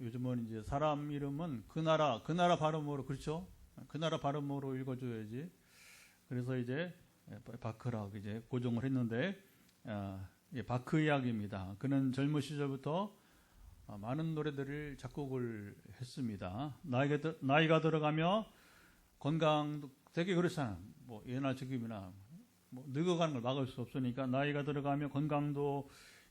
요즘은 이제 사람 이름은 그 나라 발음으로, 그렇죠? 그 나라 발음으로 읽어줘야지. 그래서 이제 바크라고 이제 고정을 했는데, 바크 이야기입니다. 그는 젊은 시절부터 많은 노래들을 작곡을 했습니다. 나이가 들어가며 건강도 되게 그렇잖아. 뭐 예나 지금이나 뭐 늙어가는 걸 막을 수 없으니까 나이가 들어가며 건강도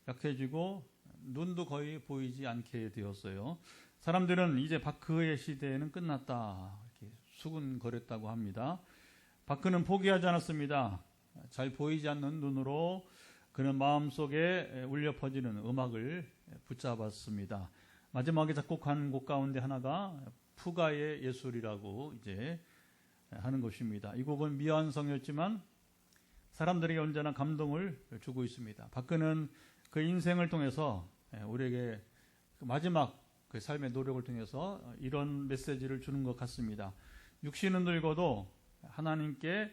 약해지고 눈도 거의 보이지 않게 되었어요. 사람들은 이제 바크의 시대는 끝났다 이렇게 수군거렸다고 합니다. 바크는 포기하지 않았습니다. 잘 보이지 않는 눈으로 그는 마음속에 울려 퍼지는 음악을 붙잡았습니다. 마지막에 작곡한 곡 가운데 하나가 푸가의 예술이라고 이제 하는 것입니다. 이 곡은 미완성이었지만 사람들에게 언제나 감동을 주고 있습니다. 바크는 그 인생을 통해서 우리에게 그 마지막 그 삶의 노력을 통해서 이런 메시지를 주는 것 같습니다. 육신은 늙어도 하나님께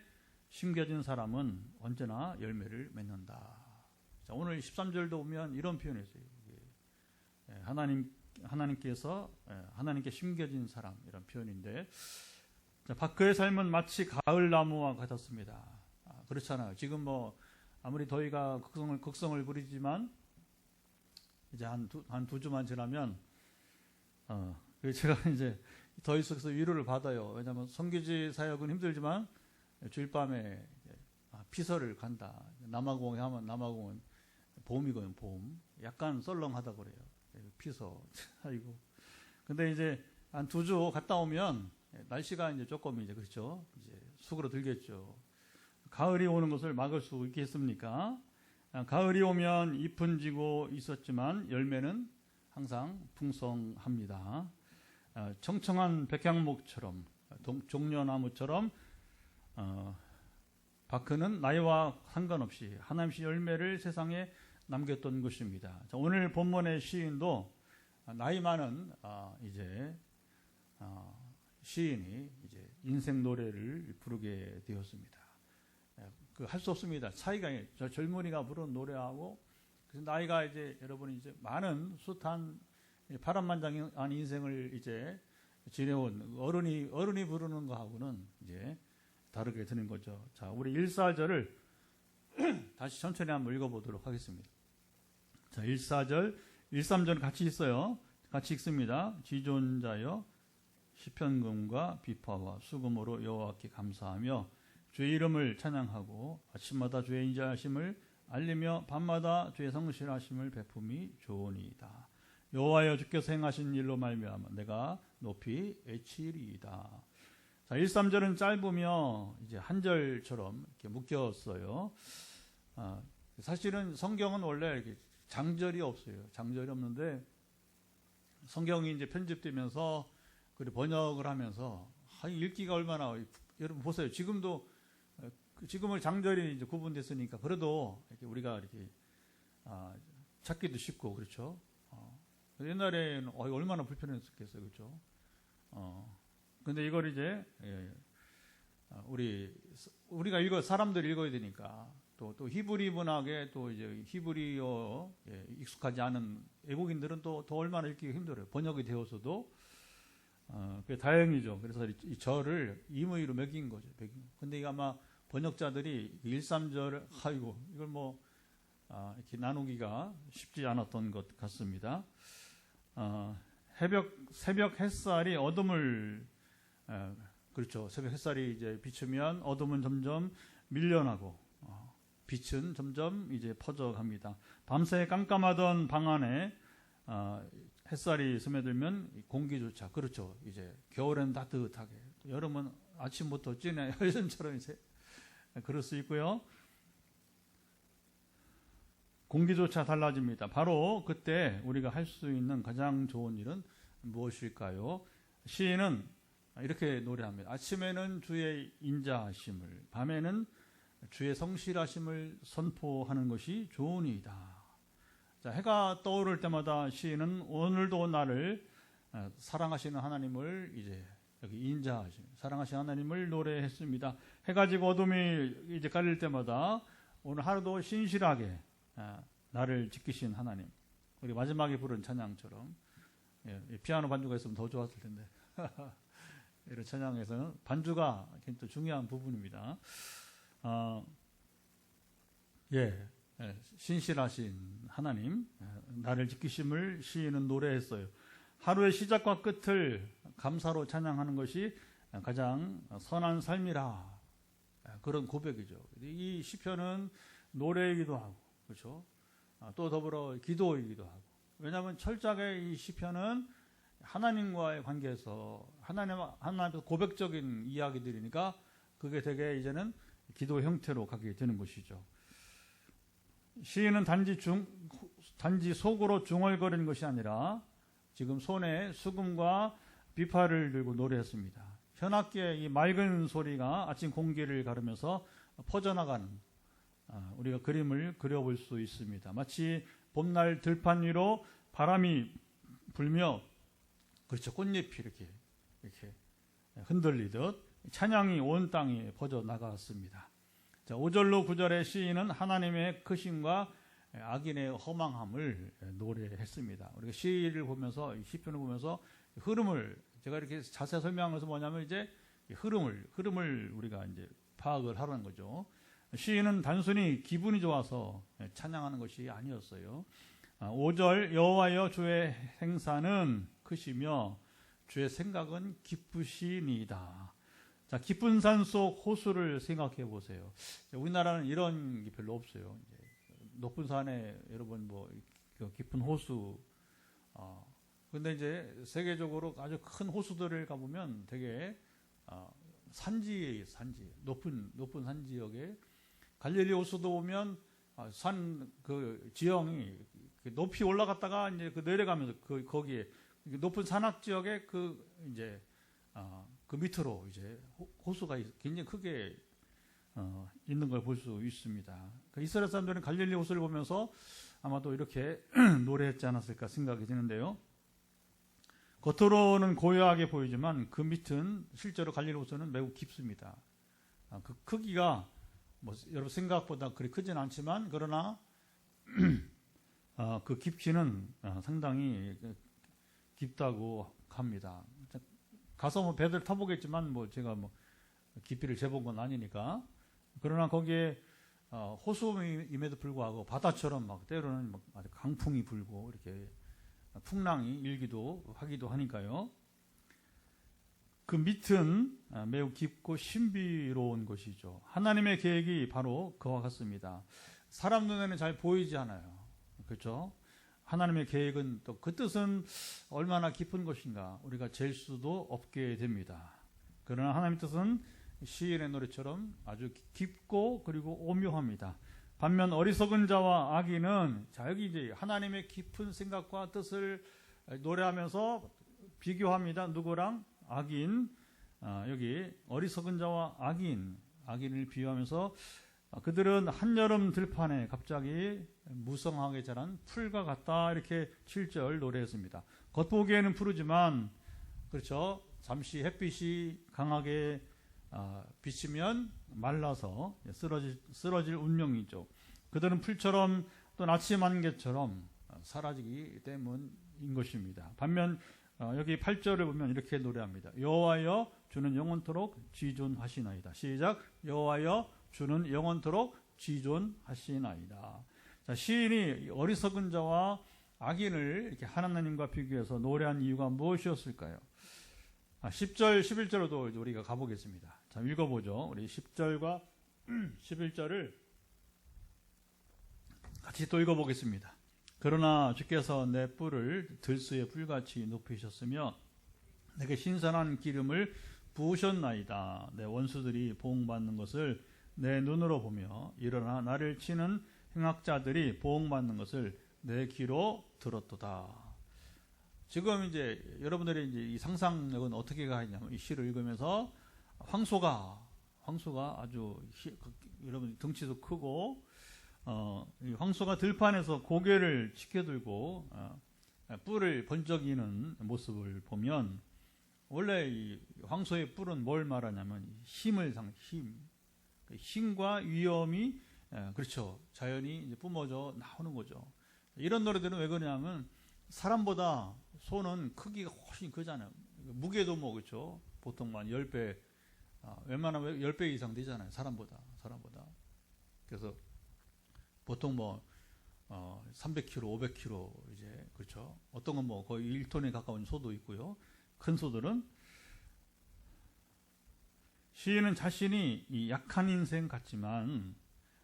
심겨진 사람은 언제나 열매를 맺는다. 자, 오늘 13절도 보면 이런 표현이 있어요. 하나님께서 하나님께 심겨진 사람 이런 표현인데, 자, 바크의 삶은 마치 가을 나무와 같았습니다. 그렇잖아요. 지금 뭐 아무리 더위가 극성을 부리지만 이제 한 두 주만 지나면 제가 이제 더위 속에서 위로를 받아요. 왜냐하면 성교지 사역은 힘들지만 주일 밤에 피서를 간다. 남아공에 하면 남아공은 봄이거든요. 봄. 약간 썰렁하다 그래요. 피서. 아이고. 근데 이제 한 2주 갔다 오면 날씨가 이제 조금 이제 그렇죠. 이제 수그러들겠죠. 가을이 오는 것을 막을 수 있겠습니까? 가을이 오면 잎은 지고 있었지만 열매는 항상 풍성합니다. 청청한 백향목처럼 종려나무처럼 바크는 나이와 상관없이 하나님의 열매를 세상에 남겼던 것입니다. 자, 오늘 본문의 시인도 나이 많은 시인이 이제 인생 노래를 부르게 되었습니다. 할 수 없습니다. 차이가 저 젊은이가 부른 노래하고 그래서 나이가 이제 여러분이 이제 많은 숱한 파란만장한 인생을 이제 지내온 어른이 부르는 거하고는 이제 다르게 되는 거죠. 자, 우리 1,4절을 다시 천천히 한번 읽어보도록 하겠습니다. 자, 1,4절, 1,3절 같이 있어요. 같이 읽습니다. 지존자여 시편금과 비파와 수금으로 여호와께 감사하며 주의 이름을 찬양하고 아침마다 주의 인자하심을 알리며 밤마다 주의 성실하심을 베품이 좋으니이다. 여호와여 주께서 행하신 일로 말미암아 내가 높이 외치리이다. 자, 1, 3절은 짧으며 이제 한 절처럼 이렇게 묶였어요. 사실은 성경은 원래 이렇게 장절이 없어요. 장절이 없는데 성경이 이제 편집되면서 그리고 번역을 하면서 읽기가 얼마나 여러분 보세요. 지금은 장절이 이제 구분됐으니까 그래도 이렇게 우리가 이렇게 찾기도 쉽고 그렇죠. 옛날에는 얼마나 불편했겠어요, 그렇죠. 근데 이걸 이제 우리가 사람들이 읽어야 되니까 또 히브리 문학에 또 이제 히브리어 익숙하지 않은 외국인들은 또 더 얼마나 읽기가 힘들어요. 번역이 되어서도 그게 다행이죠. 그래서 이 절을 임의로 매긴 거죠. 근데 이거 아마 번역자들이 1, 3절 이걸 뭐 이렇게 나누기가 쉽지 않았던 것 같습니다. 새벽 햇살이 어둠을 그렇죠. 새벽 햇살이 이제 비추면 어둠은 점점 밀려나고 빛은 점점 이제 퍼져갑니다. 밤새 깜깜하던 방 안에 햇살이 스며들면 공기조차 그렇죠. 이제 겨울엔 따뜻하게, 여름은 아침부터 찐해 요즘처럼 이제 그럴 수 있고요. 공기조차 달라집니다. 바로 그때 우리가 할 수 있는 가장 좋은 일은 무엇일까요? 시인은 이렇게 노래합니다. 아침에는 주의 인자하심을, 밤에는 주의 성실하심을 선포하는 것이 좋으니이다. 자, 해가 떠오를 때마다 시인은 오늘도 나를 사랑하시는 하나님을 이제 여기 인자하심, 사랑하시는 하나님을 노래했습니다. 해가 지고 어둠이 이제 깔릴 때마다 오늘 하루도 신실하게 나를 지키신 하나님, 우리 마지막에 부른 찬양처럼 피아노 반주가 있으면 더 좋았을 텐데. 이런 찬양에서는 반주가 굉장히 중요한 부분입니다. 신실하신 하나님, 나를 지키심을 시인은 노래했어요. 하루의 시작과 끝을 감사로 찬양하는 것이 가장 선한 삶이라. 그런 고백이죠. 이 시편은 노래이기도 하고, 그렇죠? 또 더불어 기도이기도 하고. 왜냐하면 철저하게 이 시편은 하나님과의 관계에서 하나님의 고백적인 이야기들이니까 그게 되게 이제는 기도 형태로 가게 되는 것이죠. 시인은 단지 속으로 중얼거리는 것이 아니라 지금 손에 수금과 비파를 들고 노래했습니다. 현악기의 이 맑은 소리가 아침 공기를 가르면서 퍼져나가는 우리가 그림을 그려볼 수 있습니다. 마치 봄날 들판 위로 바람이 불며 그렇죠. 꽃잎이 이렇게 흔들리듯 찬양이 온 땅에 퍼져나갔습니다. 자, 5절로 9절의 시인은 하나님의 크심과 악인의 허망함을 노래했습니다. 우리가 시를 보면서, 시편을 보면서 흐름을, 제가 이렇게 자세히 설명한 것은 뭐냐면 이제 흐름을 우리가 이제 파악을 하라는 거죠. 시인은 단순히 기분이 좋아서 찬양하는 것이 아니었어요. 5절, 여호와여 주의 행사는 크시며 주의 생각은 기쁘시니이다. 자, 깊은 산 속 호수를 생각해 보세요. 우리나라는 이런 게 별로 없어요. 이제 높은 산에 여러분 깊은 호수. 근데 이제 세계적으로 아주 큰 호수들을 가보면 되게 산지 높은 산 지역에 갈릴리 호수도 보면 산 그 지형이 높이 올라갔다가 이제 그 내려가면서 거기에 높은 산악 지역에 그 밑으로 이제 호수가 굉장히 크게 있는 걸 볼 수 있습니다. 이스라엘 사람들은 갈릴리 호수를 보면서 아마도 이렇게 노래했지 않았을까 생각이 드는데요. 겉으로는 고요하게 보이지만 그 밑은 실제로 갈릴리 호수는 매우 깊습니다. 그 크기가 여러분 생각보다 그리 크진 않지만 그러나 그 깊이는 상당히 깊다고 합니다. 가서 배들 타보겠지만 제가 깊이를 재본 건 아니니까. 그러나 거기에 호수임에도 불구하고 바다처럼 때로는 아주 강풍이 불고 이렇게 풍랑이 일기도 하기도 하니까요. 그 밑은 매우 깊고 신비로운 것이죠. 하나님의 계획이 바로 그와 같습니다. 사람 눈에는 잘 보이지 않아요. 그렇죠? 하나님의 계획은 또 그 뜻은 얼마나 깊은 것인가 우리가 잴 수도 없게 됩니다. 그러나 하나님의 뜻은 시인의 노래처럼 아주 깊고 그리고 오묘합니다. 반면 어리석은 자와 악인은 여기 이제 하나님의 깊은 생각과 뜻을 노래하면서 비교합니다. 누구랑? 악인. 여기 어리석은 자와 악인을 비유하면서 그들은 한여름 들판에 갑자기 무성하게 자란 풀과 같다. 이렇게 7절 노래했습니다. 겉보기에는 푸르지만 그렇죠. 잠시 햇빛이 강하게 비치면 말라서 쓰러질 운명이죠. 그들은 풀처럼 또 아침 안개처럼 사라지기 때문인 것입니다. 반면 여기 8절을 보면 이렇게 노래합니다. 여호와여 주는 영원토록 지존하시나이다. 시작. 여호와여 주는 영원토록 지존하시나이다. 자, 시인이 어리석은 자와 악인을 이렇게 하나님과 비교해서 노래한 이유가 무엇이었을까요? 10절, 11절로도 우리가 가보겠습니다. 자, 읽어보죠. 우리 10절과 11절을 같이 또 읽어보겠습니다. 그러나 주께서 내 뿔을 들수의 불같이 높이셨으며 내게 신선한 기름을 부으셨나이다. 내 원수들이 보응받는 것을 내 눈으로 보며 일어나 나를 치는 행악자들이 보응받는 것을 내 귀로 들었도다. 지금 이제 여러분들의 이제 이 상상력은 어떻게 가있냐면 이 시를 읽으면서 황소가 아주 여러분 덩치도 크고 이 황소가 들판에서 고개를 치켜들고 뿔을 번쩍이는 모습을 보면 원래 이 황소의 뿔은 뭘 말하냐면 힘과 위험이 그렇죠. 자연이 이제 뿜어져 나오는 거죠. 이런 노래들은 왜 그러냐면 사람보다 소는 크기가 훨씬 크잖아요. 무게도 뭐 그렇죠. 보통 한 10배, 웬만하면 10배 이상 되잖아요. 사람보다. 그래서 보통 뭐 300kg, 500kg 이제 그렇죠. 어떤 건 뭐 거의 1톤에 가까운 소도 있고요. 큰 소들은. 시인은 자신이 이 약한 인생 같지만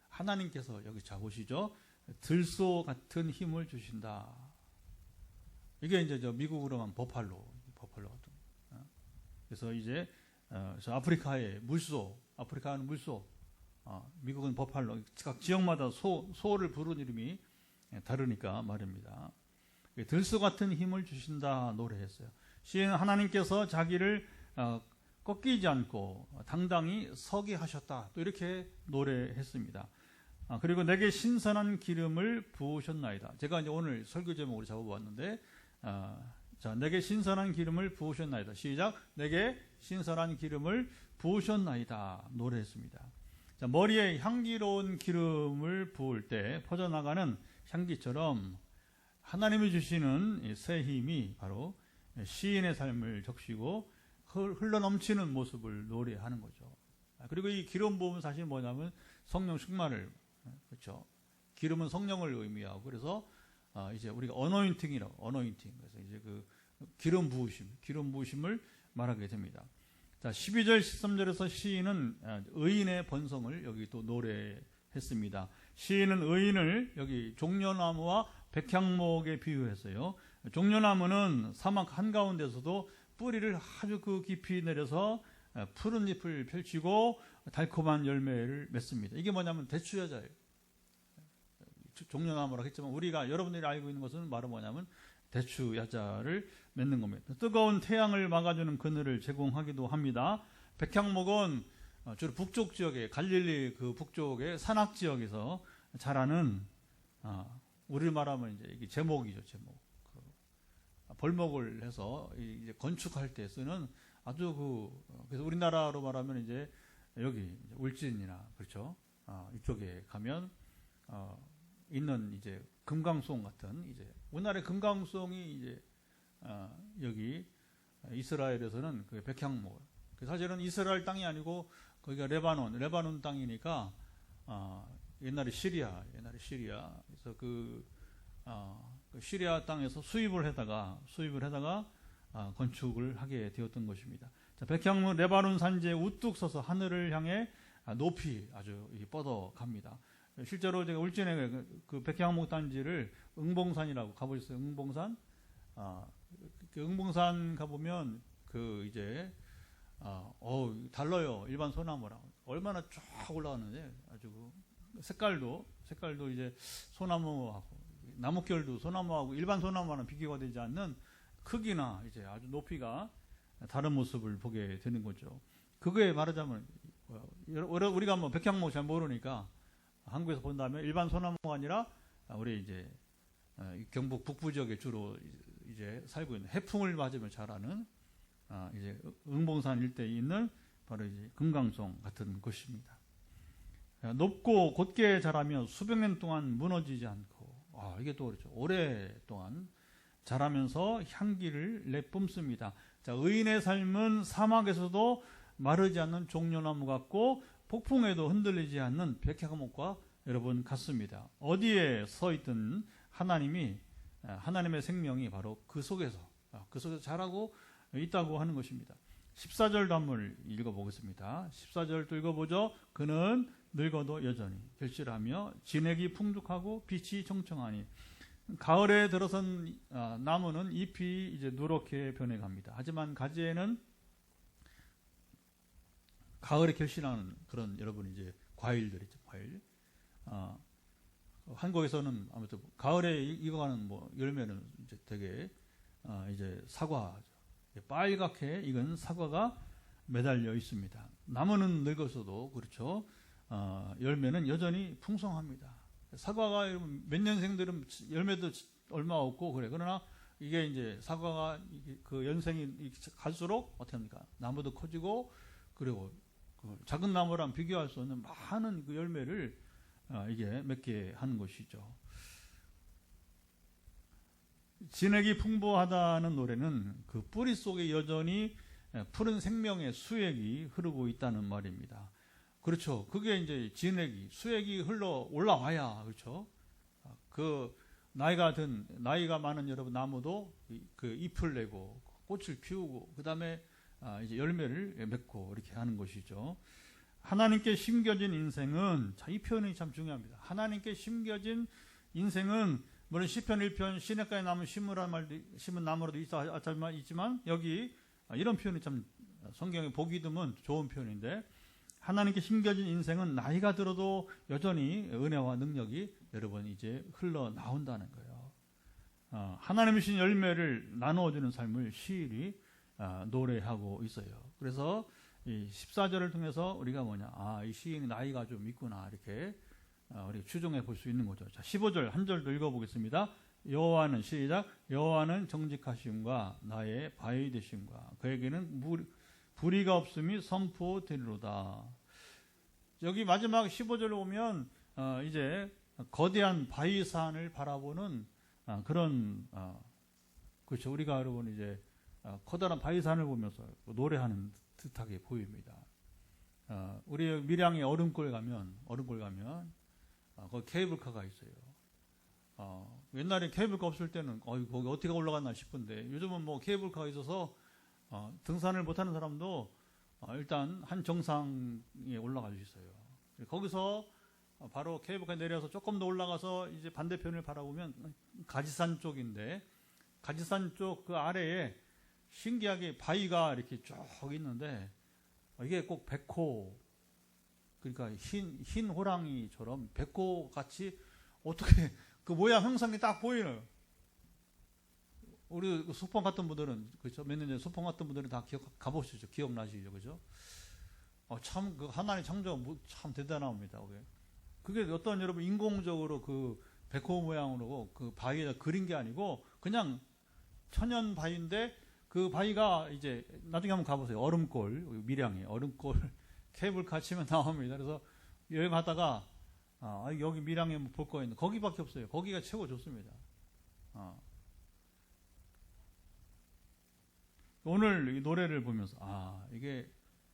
하나님께서 여기 자 보시죠. 들소 같은 힘을 주신다. 이게 이제 저 미국으로 하면 버팔로 같은. 그래서 이제 저 아프리카의 물소, 아프리카는 물소, 미국은 버팔로. 각 지역마다 소를 부르는 이름이 다르니까 말입니다. 들소 같은 힘을 주신다 노래했어요. 시인은 하나님께서 자기를 꺾이지 않고 당당히 서게 하셨다. 또 이렇게 노래했습니다. 그리고 내게 신선한 기름을 부으셨나이다. 제가 이제 오늘 설교 제목으로 잡아보았는데, 자, 내게 신선한 기름을 부으셨나이다. 시작. 내게 신선한 기름을 부으셨나이다. 노래했습니다. 자, 머리에 향기로운 기름을 부을 때 퍼져나가는 향기처럼 하나님이 주시는 새 힘이 바로 시인의 삶을 적시고 흘러넘치는 모습을 노래하는 거죠. 그리고 이 기름 부음은 사실 뭐냐면 성령 충만을, 그렇죠. 기름은 성령을 의미하고, 그래서 이제 우리가 어노인팅이라고, 그래서 이제 그 기름 부으심을 말하게 됩니다. 자, 12절 13절에서 시인은 의인의 번성을 여기 또 노래했습니다. 시인은 의인을 여기 종려나무와 백향목에 비유했어요. 종려나무는 사막 한가운데서도 뿌리를 아주 그 깊이 내려서 푸른 잎을 펼치고 달콤한 열매를 맺습니다. 이게 뭐냐면 대추야자예요. 종려나무라고 했지만 우리가 여러분들이 알고 있는 것은 바로 뭐냐면 대추야자를 맺는 겁니다. 뜨거운 태양을 막아주는 그늘을 제공하기도 합니다. 백향목은 주로 북쪽 지역에, 갈릴리 그 북쪽의 산악 지역에서 자라는, 우리를 말하면 이제 이게 제목이죠, 제목. 벌목을 해서 이제 건축할 때 쓰는 아주 그래서 우리나라로 말하면 이제 여기 울진이나 그렇죠. 이쪽에 가면 있는 이제 금강송 같은, 이제 우리나라의 금강송이 이제 여기 이스라엘에서는 그 백향목. 사실은 이스라엘 땅이 아니고 거기가 레바논 땅이니까 옛날에 시리아. 그래서 그 시리아 땅에서 수입을 해다가 건축을 하게 되었던 것입니다. 자, 백향목 레바논 산지에 우뚝 서서 하늘을 향해 높이 아주 뻗어갑니다. 실제로 제가 울진에 그 백향목 단지를 응봉산이라고 가보셨어요? 응봉산? 그 응봉산 가보면 그 이제 달라요. 일반 소나무랑 얼마나 쫙 올라가는데 아주 색깔도 이제 소나무하고 나뭇결도 소나무하고 일반 소나무와는 비교가 되지 않는 크기나 이제 아주 높이가 다른 모습을 보게 되는 거죠. 그거에 말하자면 우리가 뭐 백향목 잘 모르니까 한국에서 본다면 일반 소나무가 아니라 우리 이제 경북 북부 지역에 주로 이제 살고 있는 해풍을 맞으며 자라는 이제 응봉산 일대에 있는 바로 이제 금강송 같은 곳입니다. 높고 곧게 자라며 수백 년 동안 무너지지 않고, 이게 또 그렇죠. 오랫동안 자라면서 향기를 내뿜습니다. 자, 의인의 삶은 사막에서도 마르지 않는 종려나무 같고 폭풍에도 흔들리지 않는 백향목과 여러분 같습니다. 어디에 서 있든 하나님의 생명이 바로 그 속에서 자라고 있다고 하는 것입니다. 14절도 한번 읽어보겠습니다. 14절도 읽어보죠. 그는 늙어도 여전히 결실하며 진액이 풍족하고 빛이 청청하니 가을에 들어선 나무는 잎이 이제 누렇게 변해갑니다. 하지만 가지에는 가을에 결실하는 그런 여러분 이제 과일들이죠. 과일. 한국에서는 아무튼 가을에 익어가는 뭐 열매는 이제 되게 이제 사과죠. 빨갛게 익은 사과가 매달려 있습니다. 나무는 늙어서도 그렇죠. 열매는 여전히 풍성합니다. 사과가 몇 년생들은 열매도 얼마 없고 그래. 그러나 이게 이제 사과가 그 연생이 갈수록 어떻게 합니까? 나무도 커지고 그리고 그 작은 나무랑 비교할 수 없는 많은 그 열매를 이게 맺게 하는 것이죠. 진액이 풍부하다는 노래는 그 뿌리 속에 여전히 푸른 생명의 수액이 흐르고 있다는 말입니다. 그렇죠. 그게 이제 진액이, 수액이 흘러 올라와야, 그렇죠. 그 나이가 많은 여러분 나무도 그 잎을 내고 꽃을 피우고 그 다음에 이제 열매를 맺고 이렇게 하는 것이죠. 하나님께 심겨진 인생은, 자, 이 표현이 참 중요합니다. 하나님께 심겨진 인생은 물론 시편 1편 시냇가에 나무 심은 나무라도 있지만 여기 이런 표현이 참 성경에 보기 드문 좋은 표현인데, 하나님께 심겨진 인생은 나이가 들어도 여전히 은혜와 능력이 여러분 이제 흘러나온다는 거예요. 하나님이 주신 열매를 나누어주는 삶을 시인이 노래하고 있어요. 그래서 이 14절을 통해서 우리가 이 시인이 나이가 좀 있구나 이렇게 우리가 추정해 볼 수 있는 거죠. 자, 15절 한 절 더 읽어보겠습니다. 여호와는, 시작, 여호와는 정직하심과 나의 바위 되심과 그에게는 불의가 없음이 선포되리로다. 여기 마지막 15절을 보면 이제 거대한 바위산을 바라보는 그런 그렇죠. 우리가 여러분 이제 커다란 바위산을 보면서 노래하는 듯하게 보입니다. 우리 밀양의 얼음골 가면 거기 케이블카가 있어요. 옛날에 케이블카 없을 때는 거기 어떻게 올라갔나 싶은데 요즘은 뭐 케이블카가 있어서 등산을 못하는 사람도 일단 한 정상에 올라갈 수 있어요. 거기서 바로 케이블카 내려서 조금 더 올라가서 이제 반대편을 바라보면 가지산 쪽인데, 가지산 쪽 그 아래에 신기하게 바위가 이렇게 쭉 있는데 이게 꼭 백호, 그러니까 흰 호랑이처럼 백호 같이 어떻게 그 모양 형상이 딱 보이는. 우리 소풍 갔던 분들은, 그렇죠? 몇 년 전에 소풍 갔던 분들은 다 가보시죠. 기억나시죠? 그죠? 참, 그 하나님 창조 참 대단합니다. 그게 어떤 여러분 인공적으로 그 백호 모양으로 그 바위에다 그린 게 아니고 그냥 천연 바위인데, 그 바위가 이제 나중에 한번 가보세요. 얼음골, 밀양에 얼음골 케이블카 치면 나옵니다. 그래서 여행하다가 여기 밀양에 볼 거 있는데 거기밖에 없어요. 거기가 최고 좋습니다. 오늘 이 노래를 보면서 이게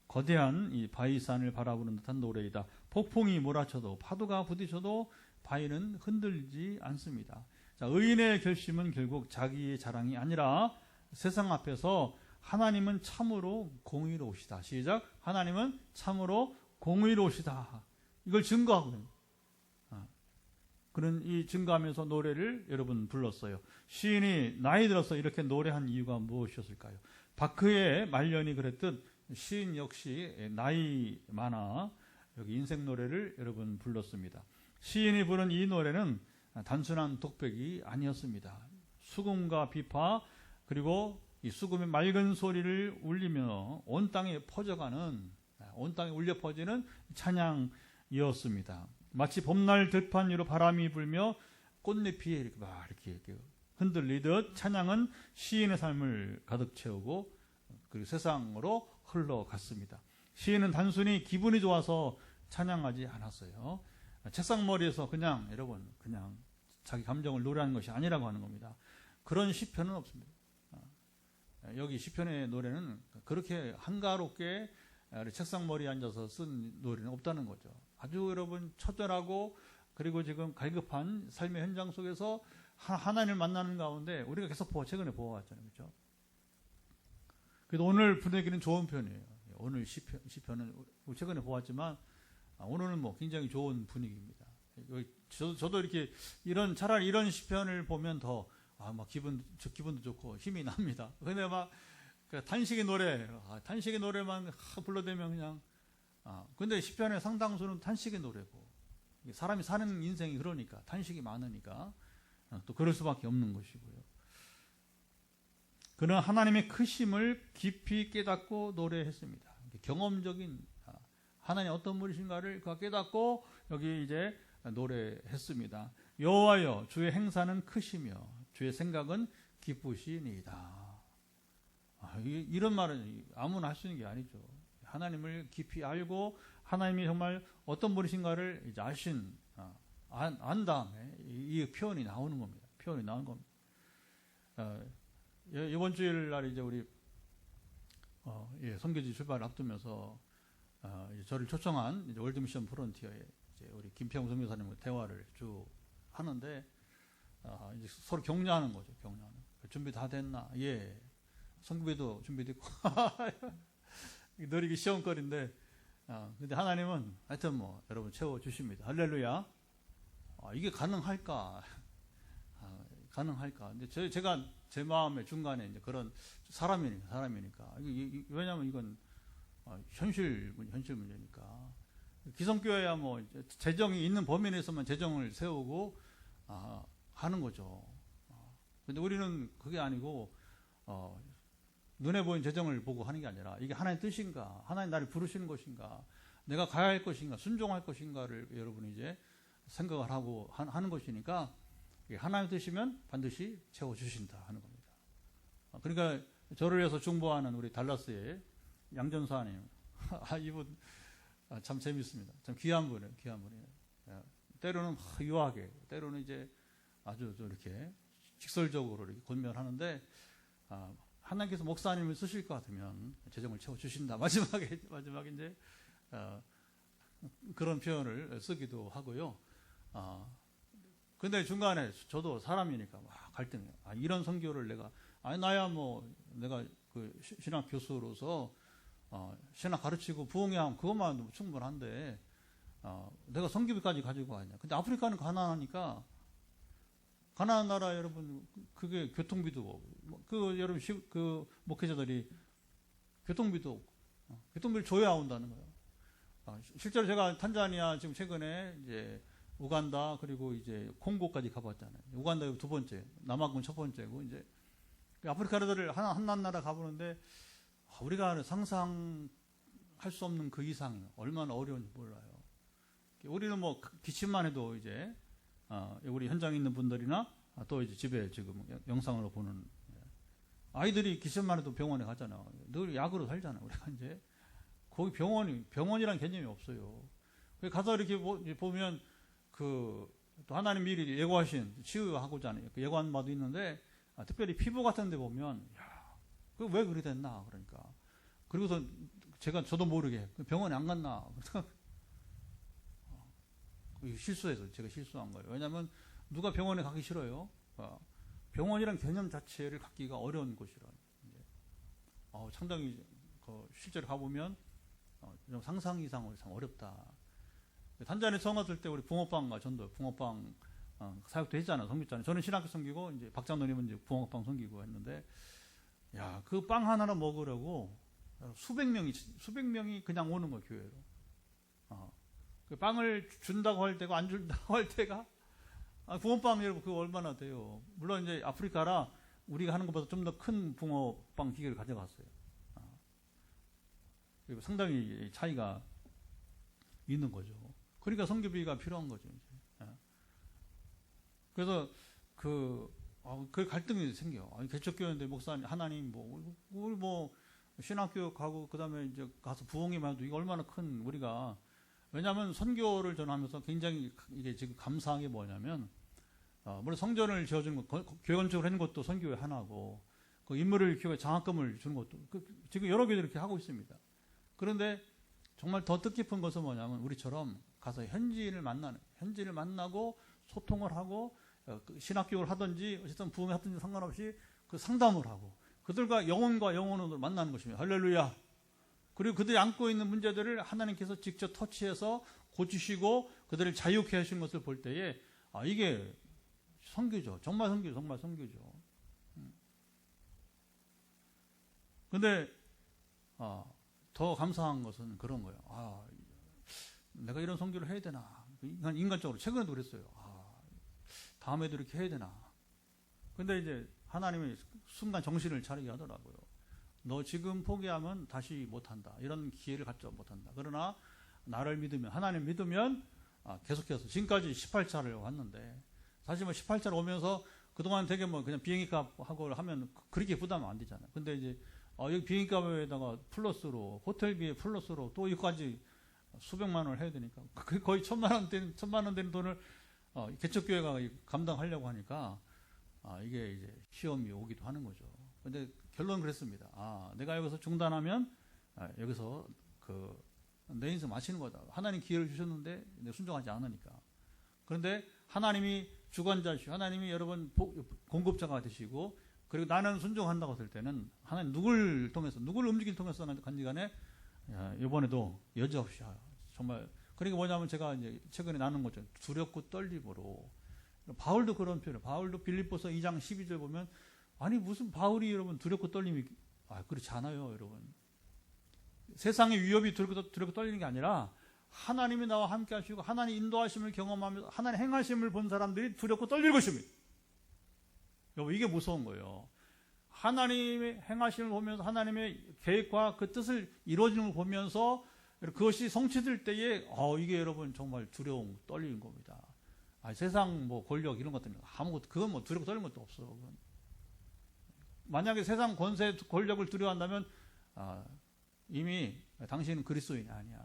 거대한 이 바위산을 바라보는 듯한 노래이다. 폭풍이 몰아쳐도 파도가 부딪혀도 바위는 흔들지 않습니다. 자, 의인의 결심은 결국 자기의 자랑이 아니라 세상 앞에서 하나님은 참으로 공의로우시다. 시작. 하나님은 참으로 공의로우시다. 이걸 증거하고 그런 이 증거하면서 노래를 여러분 불렀어요. 시인이 나이 들어서 이렇게 노래한 이유가 무엇이었을까요? 바크의 말년이 그랬듯 시인 역시 나이 많아 여기 인생 노래를 여러분 불렀습니다. 시인이 부른 이 노래는 단순한 독백이 아니었습니다. 수금과 비파, 그리고 이 수금의 맑은 소리를 울리며 온 땅에 울려 퍼지는 찬양이었습니다. 마치 봄날 들판 위로 바람이 불며 꽃잎이 이렇게 흔들리듯 찬양은 시인의 삶을 가득 채우고 그리고 세상으로 흘러갔습니다. 시인은 단순히 기분이 좋아서 찬양하지 않았어요. 책상머리에서 그냥 자기 감정을 노래하는 것이 아니라고 하는 겁니다. 그런 시편은 없습니다. 여기 시편의 노래는 그렇게 한가롭게 책상머리에 앉아서 쓴 노래는 없다는 거죠. 아주 여러분 처절하고 그리고 지금 갈급한 삶의 현장 속에서 하나님을 만나는 가운데 우리가 계속 최근에 보아왔잖아요. 그렇죠? 그래도 오늘 분위기는 좋은 편이에요. 오늘 시편은 최근에 보았지만 오늘은 굉장히 좋은 분위기입니다. 저도 이렇게 차라리 이런 시편을 보면 더 기분도 좋고 힘이 납니다. 근데 단식의 노래만 불러대면 그냥 근데 시편의 상당수는 탄식의 노래고, 사람이 사는 인생이 그러니까 탄식이 많으니까 또 그럴 수밖에 없는 것이고요. 그는 하나님의 크심을 깊이 깨닫고 노래했습니다. 경험적인 하나님 어떤 분이신가를 깨닫고 여기 이제 노래했습니다. 여호와여, 주의 행사는 크시며 주의 생각은 기쁘시니이다. 이런 말은 아무나 할 수 있는 게 아니죠. 하나님을 깊이 알고 하나님이 정말 어떤 분이신가를 이제 안 다음에 이 표현이 나오는 겁니다. 이번 주일 날 이제 우리 선교지 출발을 앞두면서 이제 저를 초청한 이제 월드미션 프론티어에 이제 우리 김평 선교사님과 대화를 쭉 하는데 이제 서로 격려하는 거죠. 격려하는. 준비 다 됐나? 예. 선교비도 준비됐고 늘 이게 시험거리인데 근데 하나님은 하여튼 뭐 여러분 채워주십니다. 할렐루야. 이게 가능할까? 가능할까? 근데 제가 제 마음의 중간에 이제 그런 사람이니까. 왜냐하면 이건 현실 문제니까. 기성교회야 뭐 재정이 있는 범위 내에서만 재정을 세우고 하는 거죠. 근데 우리는 그게 아니고 눈에 보이는 재정을 보고 하는 게 아니라 이게 하나님의 뜻인가, 하나님 나를 부르시는 것인가, 내가 가야 할 것인가, 순종할 것인가를 여러분이 이제 생각을 하고 하는 것이니까 하나님의 뜻이면 반드시 채워주신다 하는 겁니다. 그러니까 저를 위해서 중보하는 우리 달라스의 양전사님, 이분 참 재밌습니다. 참 귀한 분이에요. 때로는 유하게, 때로는 이제 아주 이렇게 직설적으로 이렇게 권면하는데 하나님께서 목사님을 쓰실 것 같으면 재정을 채워주신다. 마지막에 이제 그런 표현을 쓰기도 하고요. 근데 중간에 저도 사람이니까 막 갈등해요. 이런 선교를 나야 뭐 내가 그 신학 교수로서 신학 가르치고 부흥회하면 그것만 충분한데 내가 선교비까지 가지고 가냐. 근데 아프리카는 가난하니까 가난한 나라 여러분 그게 교통비도 여러분 그 목회자들이 교통비도 교통비를 줘야 온다는 거예요. 실제로 제가 탄자니아 지금 최근에 이제 우간다 그리고 이제 콩고까지 가봤잖아요. 우간다 두 번째, 남아군 첫 번째고 이제 아프리카 나라들을 한 나라 가보는데 우리가 상상할 수 없는 그 이상이에요. 얼마나 어려운지 몰라요. 우리는 뭐 기침만 해도 이제 우리 현장에 있는 분들이나 또 이제 집에 지금 영상으로 보는 아이들이 기침만 해도 병원에 가잖아요. 늘 약으로 살잖아요. 우리가 이제 거기 병원이란 개념이 없어요. 가서 이렇게 보면 또 하나님 미리 예고하신 치유하고자 하는 예고한 바도 있는데 특별히 피부 같은 데 보면 그 왜 그리 됐나 그러니까 그리고서 저도 모르게 병원에 안 갔나 실수해서 제가 실수한 거예요. 왜냐하면 누가 병원에 가기 싫어요. 병원이란 개념 자체를 갖기가 어려운 곳이라 상당히 실제로 가보면 좀 상상 이상으로 참 어렵다. 단전에 처음 왔을 때 우리 붕어빵과 전도 붕어빵 사역도 했잖아요. 섬겼잖아요. 저는 신학교 섬기고 이제 박장로님은 이제 붕어빵 섬기고 했는데 그 빵 하나를 먹으려고 수백 명이 그냥 오는 거예요. 교회로. 그 빵을 준다고 할 때가 안 준다고 할 때가 붕어빵 여러분 그거 얼마나 돼요. 물론 이제 아프리카라 우리가 하는 것보다 좀 더 큰 붕어빵 기계를 가져갔어요. 그리고 상당히 차이가 있는 거죠. 그러니까 선교비가 필요한 거죠. 이제. 그래서 그 갈등이 생겨. 개척교회인데 목사님 하나님 우리 신학교 가고 그다음에 이제 가서 부흥회만 해도 이거 얼마나 큰 우리가 왜냐하면 선교를 전하면서 굉장히 이게 지금 감사한 게 뭐냐면 물론 성전을 지어주는 것, 교회 건축을 하는 것도 선교의 하나고 그 인물을 키워 장학금을 주는 것도 지금 여러 교회들이 이렇게 하고 있습니다. 그런데 정말 더 뜻깊은 것은 뭐냐면 우리처럼 가서 현지인을 만나고 소통을 하고 신학교를 하든지 어쨌든 부흥을 하든지 상관없이 그 상담을 하고 그들과 영혼과 영혼으로 만나는 것입니다. 할렐루야. 그리고 그들이 안고 있는 문제들을 하나님께서 직접 터치해서 고치시고 그들을 자유케 하시는 것을 볼 때에 이게 선교죠. 정말 선교죠. 근데 더 감사한 것은 그런 거예요. 내가 이런 선교를 해야 되나? 인간적으로 최근에도 그랬어요. 다음에도 이렇게 해야 되나? 근데 이제 하나님이 순간 정신을 차리게 하더라고요. 너 지금 포기하면 다시 못한다. 이런 기회를 갖지 못한다. 그러나 나를 믿으면 하나님 믿으면 계속해서 지금까지 18차를 왔는데 사실 18차를 오면서 그동안 되게 그냥 비행기값 하고 하면 그렇게 부담은 안 되잖아요. 근데 이제 여기 비행기값에다가 플러스로 호텔비에 플러스로 또 이거까지 수백만 원을 해야 되니까 거의 천만 원 되는 돈을 개척교회가 감당하려고 하니까 이게 이제 시험이 오기도 하는 거죠. 근데 결론은 그랬습니다. 내가 여기서 중단하면 여기서 내 인생 마치는 거다. 하나님 기회를 주셨는데 내가 순종하지 않으니까. 그런데 하나님이 주관자시고 하나님이 여러분 공급자가 되시고, 그리고 나는 순종한다고 했을 때는 하나님 누굴 움직임 통해서 간지 간에 이번에도 여지없이 정말, 그러니까 뭐냐면 제가 이제 최근에 나눈 것처럼 두렵고 떨림으로, 바울도 그런 표현을, 바울도 빌립보서 2장 12절 보면, 아니 무슨 바울이 여러분 두렵고 떨림이, 그렇지 않아요 여러분. 세상의 위협이 두렵고 떨리는 게 아니라 하나님이 나와 함께 하시고 하나님 인도하심을 경험하면서 하나님 행하심을 본 사람들이 두렵고 떨릴 것입니다. 여러분, 이게 무서운 거예요. 하나님의 행하심을 보면서 하나님의 계획과 그 뜻을 이루어지는 걸 보면서 그것이 성취될 때에 이게 여러분 정말 두려움, 떨리는 겁니다. 세상 뭐 권력 이런 것들은 아무것도, 그건 뭐 두렵고 떨리는 것도 없어. 그건. 만약에 세상 권세 권력을 두려워한다면 이미 당신은 그리스도인이 아니야.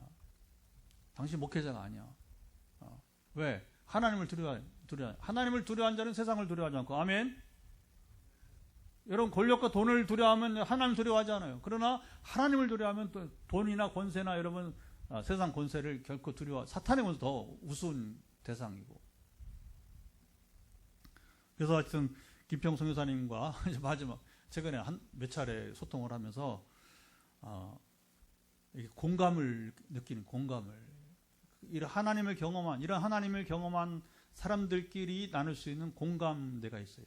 당신 목회자가 아니야. 왜? 하나님을 하나님을 두려워하는 자는 세상을 두려워하지 않고. 아멘. 여러분, 권력과 돈을 두려워하면 하나님을 두려워하지 않아요. 그러나 하나님을 두려워하면 또 돈이나 권세나 여러분 세상 권세를 결코 사탄의 권세 더 우스운 대상이고. 그래서 하여튼 김평 선교사님과 이제 마지막 최근에 몇 차례 소통을 하면서 공감을 느끼는, 이런 하나님을 경험한 사람들끼리 나눌 수 있는 공감대가 있어요.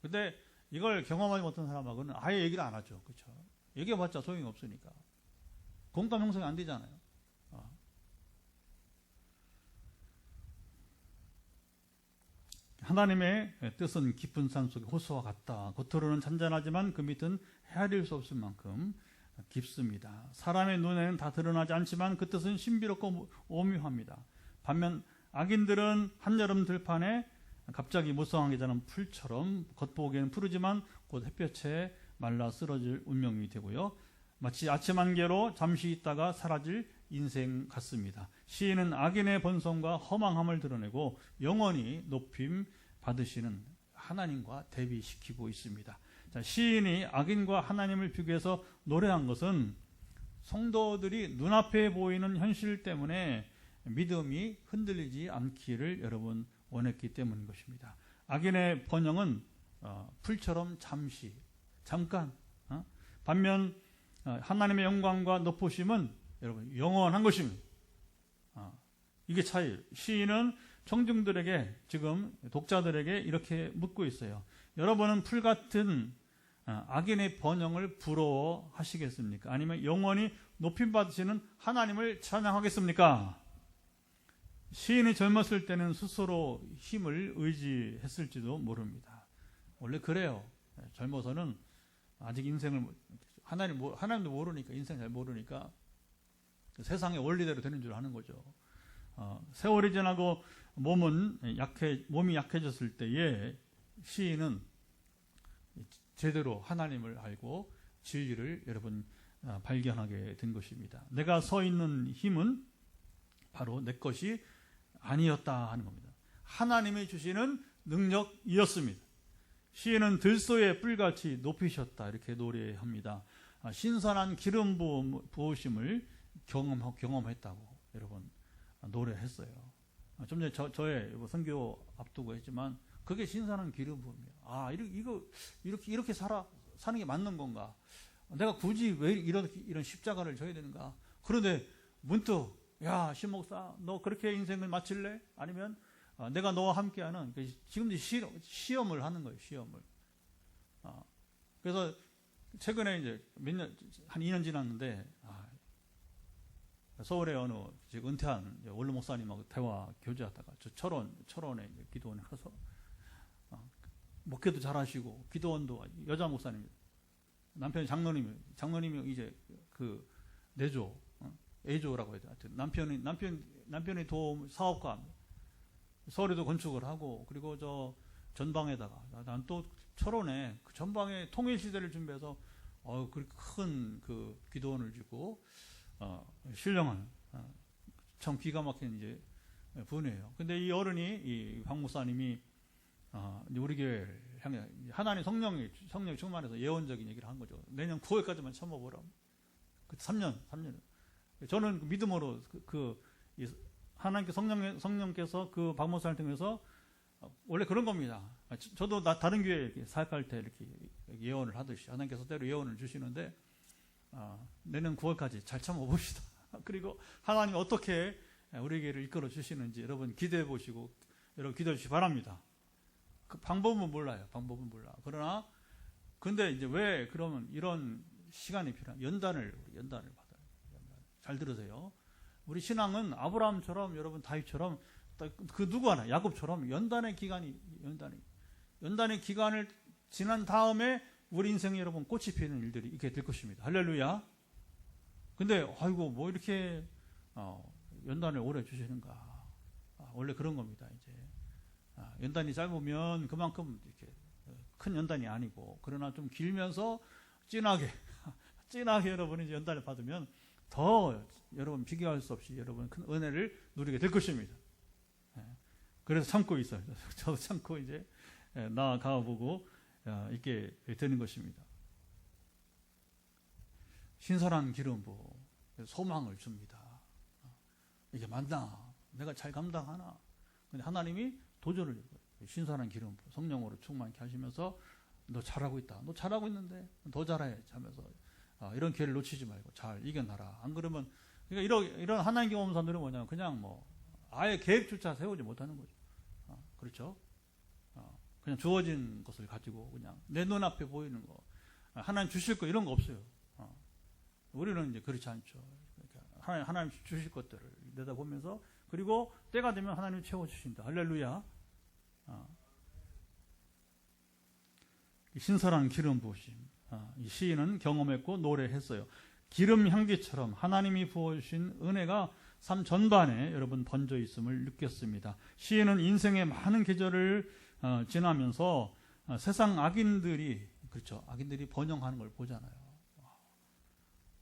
근데 이걸 경험하지 못한 사람하고는 아예 얘기를 안 하죠. 그렇죠? 얘기해봤자 소용이 없으니까. 공감 형성이 안 되잖아요. 하나님의 뜻은 깊은 산 속의 호수와 같다. 겉으로는 잔잔하지만 그 밑은 헤아릴 수 없을 만큼 깊습니다. 사람의 눈에는 다 드러나지 않지만 그 뜻은 신비롭고 오묘합니다. 반면 악인들은 한여름 들판에 갑자기 무성하게 자란 풀처럼 겉보기에는 푸르지만 곧 햇볕에 말라 쓰러질 운명이 되고요. 마치 아침 안개로 잠시 있다가 사라질 인생 같습니다. 시인은 악인의 번성과 허망함을 드러내고 영원히 높임 받으시는 하나님과 대비시키고 있습니다. 자, 시인이 악인과 하나님을 비교해서 노래한 것은 성도들이 눈앞에 보이는 현실 때문에 믿음이 흔들리지 않기를 여러분 원했기 때문인 것입니다. 악인의 번영은 풀처럼 잠깐. 반면 하나님의 영광과 높으심은 여러분 영원한 것입니다. 이게 차이예요. 시인은 청중들에게, 지금 독자들에게 이렇게 묻고 있어요. 여러분은 풀 같은 악인의 번영을 부러워하시겠습니까? 아니면 영원히 높임 받으시는 하나님을 찬양하겠습니까? 시인이 젊었을 때는 스스로 힘을 의지했을지도 모릅니다. 원래 그래요. 젊어서는 아직 인생을 하나님도 모르니까, 인생 잘 모르니까 세상의 원리대로 되는 줄 아는 거죠. 세월이 지나고 몸이 약해졌을 때에 시인은 제대로 하나님을 알고 진리를 여러분 발견하게 된 것입니다. 내가 서 있는 힘은 바로 내 것이 아니었다 하는 겁니다. 하나님이 주시는 능력이었습니다. 시인은 들소의 뿔같이 높이셨다 이렇게 노래합니다. 신선한 기름 부으심을 경험했다고 여러분 노래했어요. 좀 전에 저의 선교 앞두고 했지만 그게 신선한 기름 부음이에요. 이렇게 사는 게 맞는 건가? 내가 굳이 왜 이런 십자가를 져야 되는가? 그런데 문득 야, 신목사, 너 그렇게 인생을 마칠래? 아니면 내가 너와 함께하는 지금도 시험을 하는 거예요. 시험을. 그래서 최근에 이제 한 2년 지났는데 서울에 어느 지금 은퇴한 원로 목사님하고 대화 교제하다가 저 철원에 이제 기도원에 가서 목회도 잘하시고 기도원도 여자 목사님, 남편이 장로님이 이제 그 내조 A조라고 해야 돼. 남편의 도움 사업가, 서울에도 건축을 하고, 그리고 저 전방에다가 난 또 철원에 그 전방에 통일 시대를 준비해서 그렇게 큰 그 기도원을 짓고 신령한 참 기가 막힌 이제 분이에요. 근데 이 어른이 이 황 목사님이 이제 우리 교회를 향해 하나님 성령이 충만해서 예언적인 얘기를 한 거죠. 내년 9월까지만 참아보라. 3년. 저는 믿음으로 하나님께 성령께서 그 박목사를 통해서 원래 그런 겁니다. 저도 다른 교회에 이렇게 사역할 때 이렇게 예언을 하듯이 하나님께서 때로 예언을 주시는데 내년 9월까지 잘 참아봅시다. 그리고 하나님이 어떻게 우리에게를 이끌어 주시는지 여러분 기대해 보시고 여러분 기도해 주시기 바랍니다. 그 방법은 몰라요. 그러나 근데 이제 왜 그러면 이런 시간이 필요한 연단을 받아요. 잘 들으세요. 우리 신앙은 아브라함처럼 여러분 다윗처럼 그 누구 하나 야곱처럼 연단의 기간을 지난 다음에 우리 인생에 여러분 꽃이 피는 일들이 있게 될 것입니다. 할렐루야. 근데 아이고 뭐 이렇게 연단을 오래 주시는가? 원래 그런 겁니다. 이제 연단이 짧으면 그만큼 이렇게 큰 연단이 아니고 그러나 좀 길면서 진하게 여러분이 이제 연단을 받으면 더 여러분 비교할 수 없이 여러분 큰 은혜를 누리게 될 것입니다. 그래서 참고 있어요. 저도 참고 이제 나아가 보고 있게 되는 것입니다. 신선한 기름 부어 소망을 줍니다. 이게 맞나? 내가 잘 감당하나? 근데 하나님이 도전을 줘요. 신선한 기름 부어 성령으로 충만케 하시면서 너 잘하고 있다. 너 잘하고 있는데 더 잘해야지 하면서 이런 기회를 놓치지 말고 잘 이겨나라. 안 그러면 그러니까 이런 하나님 경험사들은 뭐냐면 그냥 뭐 아예 계획조차 세우지 못하는 거죠. 그렇죠? 그냥 주어진 것을 가지고 그냥 내 눈앞에 보이는 거 하나님 주실 거 이런 거 없어요. 우리는 이제 그렇지 않죠. 그러니까 하나님 주실 것들을 내다보면서 그리고 때가 되면 하나님이 채워주신다. 할렐루야. 신선한 기름 부으심. 이 시인은 경험했고 노래했어요. 기름 향기처럼 하나님이 부어주신 은혜가 삶 전반에 여러분 번져 있음을 느꼈습니다. 시인은 인생의 많은 계절을 지나면서 세상 악인들이 번영하는 걸 보잖아요.